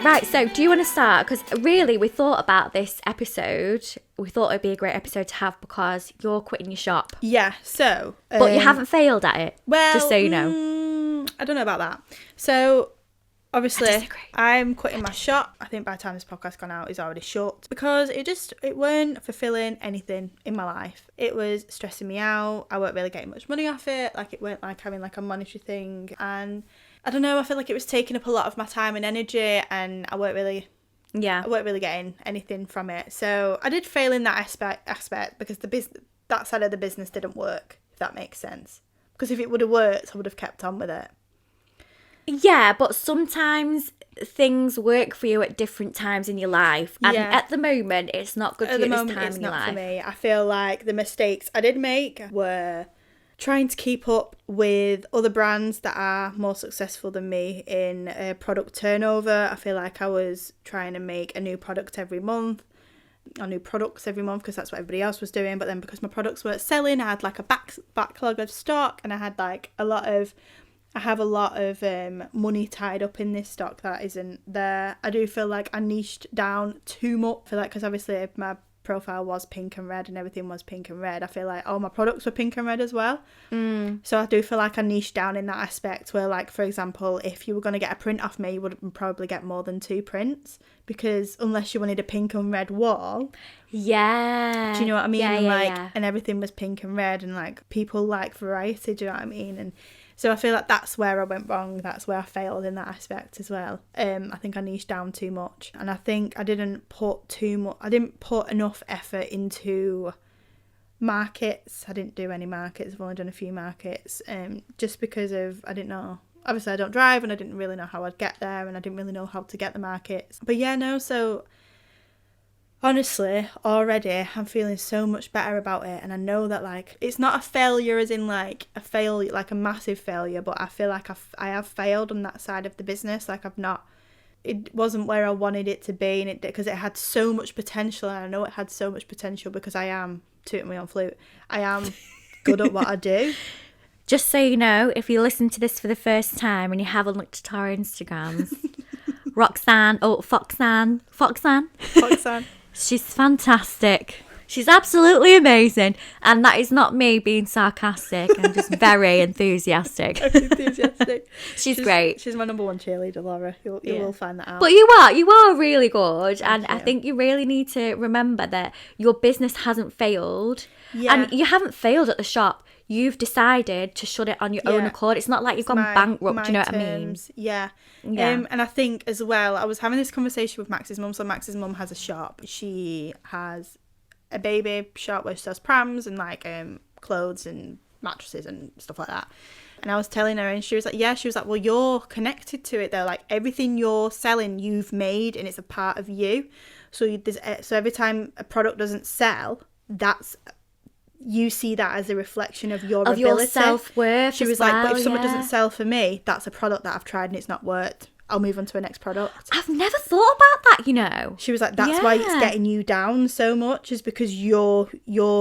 Right, so do you want to start? Because really, we thought about this episode. We thought it would be a great episode to have because you're quitting your shop. Yeah, so... but you haven't failed at it, well, just so you know. I don't know about that. So, obviously, disagree. I'm quitting my shop. I think by the time this podcast gone out, it's already shut. Because it weren't fulfilling anything in my life. It was stressing me out. I weren't really getting much money off it. Like, it weren't like having like a monetary thing. And... I don't know, I feel like it was taking up a lot of my time and energy and I weren't really getting anything from it. So I did fail in that aspect because that side of the business didn't work, if that makes sense. Because if it would have worked, I would have kept on with it. Yeah, but sometimes things work for you at different times in your life. And at the moment, it's not good for you at this time in your life. At the moment, it's not for me. I feel like the mistakes I did make were... trying to keep up with other brands that are more successful than me in product turnover. I feel like I was trying to make a new product every month, or new products every month, because that's what everybody else was doing. But then because my products weren't selling, I had like a backlog of stock, and I had like a lot of money tied up in this stock that isn't there. I do feel like I niched down too much. I feel like, because obviously my profile was pink and red and everything was pink and red, I feel like all my products were pink and red as well. So I do feel like I niched down in that aspect where, like, for example, if you were going to get a print off me, you would probably get more than 2 prints, because unless you wanted a pink and red wall, do you know what I mean? And everything was pink and red, and like people like variety, do you know what I mean? And so I feel like that's where I went wrong. That's where I failed in that aspect as well. I think I niched down too much. And I think I didn't put enough effort into markets. I didn't do any markets. I've only done a few markets. Just because I didn't know. Obviously, I don't drive and I didn't really know how I'd get there, and I didn't really know how to get the markets. But yeah, no, so... honestly, already I'm feeling so much better about it, and I know that, like, it's not a failure as in like a failure, like a massive failure, but I feel like I have failed on that side of the business. Like, it wasn't where I wanted it to be, and because it had so much potential, and I know it had so much potential because I am, tooting me on flute, I am good at what I do. Just so you know, if you listen to this for the first time and you haven't looked at our Instagrams, Foxanne. She's fantastic. She's absolutely amazing. And that is not me being sarcastic. I'm just very enthusiastic. She's great. She's my number one cheerleader, Laura. You will find that out. But you are really good. And I think you really need to remember that your business hasn't failed. Yeah. And you haven't failed at the shop. You've decided to shut it on your own accord. It's not like you've gone bankrupt, do you know what I mean? Yeah. And I think as well, I was having this conversation with Max's mum. So Max's mum has a shop. She has a baby shop where she sells prams and like clothes and mattresses and stuff like that. And I was telling her, and she was like, well, you're connected to it though. Like, everything you're selling, you've made, and it's a part of you. So every time a product doesn't sell, you see that as a reflection of your ability. Your self-worth. She was like, but if someone doesn't sell for me, that's a product that I've tried and it's not worked. I'll move on to a next product. I've never thought about that, you know. She was like, that's why it's getting you down so much, is because you're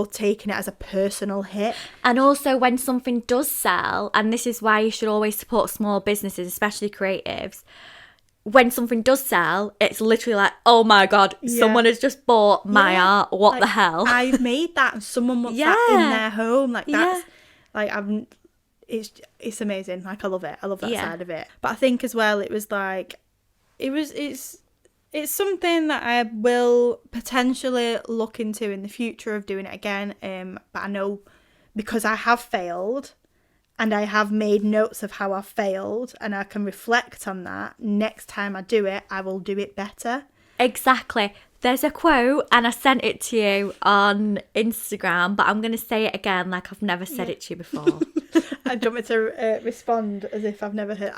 taking it as a personal hit. And also when something does sell, and this is why you should always support small businesses, especially creatives, when something does sell, it's literally like, oh my God, someone has just bought my art. What the hell? I've made that and someone wants that in their home. Like, that's like, it's amazing. Like, I love it. I love that side of it. But I think as well, it was like, it's something that I will potentially look into in the future of doing it again. But I know, because I have failed, and I have made notes of how I failed, and I can reflect on that. Next time I do it, I will do it better. Exactly. There's a quote, and I sent it to you on Instagram, but I'm going to say it again like I've never said it to you before. Do you want me to respond as if I've never heard?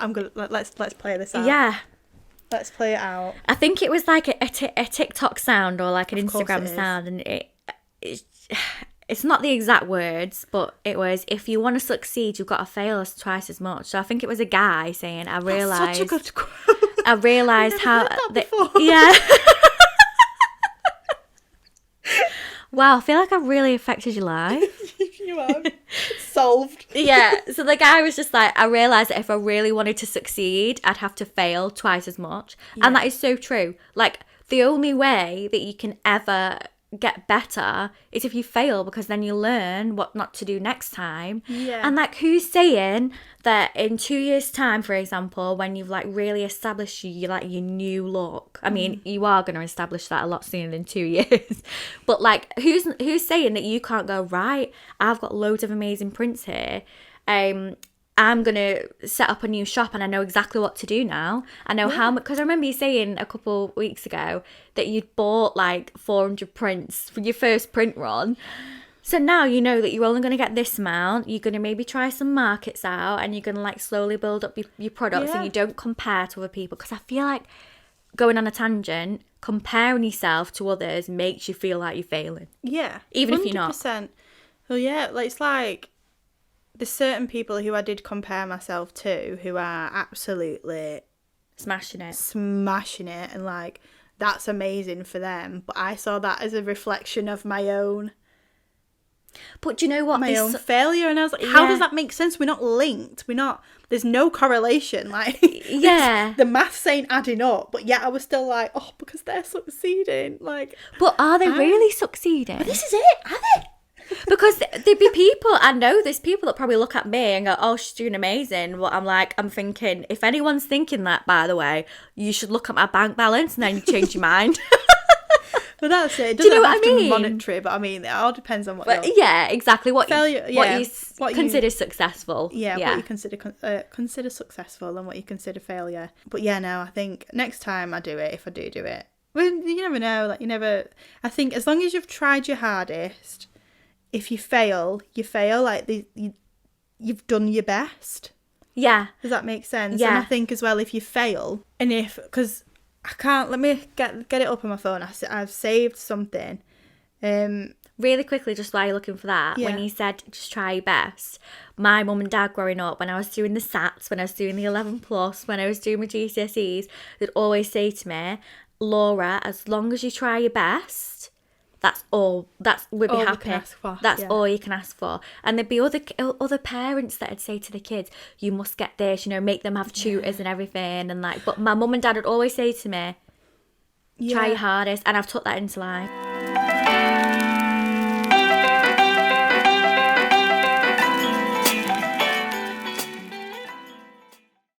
Let's play this out. Yeah. Let's play it out. I think it was like a TikTok sound or like an Instagram sound, and it's not the exact words, but it was, if you want to succeed, you've got to fail twice as much. So I think it was a guy saying, I realised... That's such a good quote. I realised how... before. Yeah. Wow, I feel like I've really affected your life. You have. Solved. Yeah, so the guy was just like, I realised that if I really wanted to succeed, I'd have to fail twice as much. Yeah. And that is so true. Like, the only way that you can ever get better is if you fail, because then you learn what not to do next time. Yeah. And like, who's saying that in 2 years' time, for example, when you've like really established your new look, I mean, you are going to establish that a lot sooner than 2 years, but like, who's saying that you can't go, right, I've got loads of amazing prints here, I'm going to set up a new shop and I know exactly what to do now. I know how much, because I remember you saying a couple weeks ago that you'd bought like 400 prints for your first print run. So now you know that you're only going to get this amount. You're going to maybe try some markets out and you're going to like slowly build up your products, and you don't compare to other people. Because I feel like, going on a tangent, comparing yourself to others makes you feel like you're failing. Yeah. Even 100%. If you're not. Well, yeah, like, it's like, there's certain people who I did compare myself to who are absolutely smashing it, and like, that's amazing for them, but I saw that as a reflection of my own own failure, and I was like, how does that make sense? We're not linked, there's no correlation, like, the maths ain't adding up, but yet I was still like, oh, because they're succeeding, like, but are they really succeeding? But this is it, are they? Because there'd be people, I know there's people that probably look at me and go, oh, she's doing amazing. Well, I'm thinking, if anyone's thinking that, by the way, you should look at my bank balance and then you change your mind. But that's it. It doesn't have to be monetary, but I mean, it all depends on what yeah, exactly. What you consider successful. Yeah, what you consider successful and what you consider failure. But yeah, no, I think next time I do it, if I do it, well, you never know. Like, I think as long as you've tried your hardest, if you fail, you fail. Like, you've done your best. Yeah. Does that make sense? Yeah. And I think as well, if you fail, and because I can't, let me get it up on my phone. I've saved something. Really quickly, just while you're looking for that, when you said just try your best, my mum and dad growing up, when I was doing the SATs, when I was doing the 11 plus, when I was doing my GCSEs, they'd always say to me, Laura, as long as you try your best, that's all. We'd be happy. That's all you can ask for. And there'd be other parents that'd say to the kids, you must get this, make them have tutors and everything. And like, but my mum and dad would always say to me, try your hardest. And I've took that into life.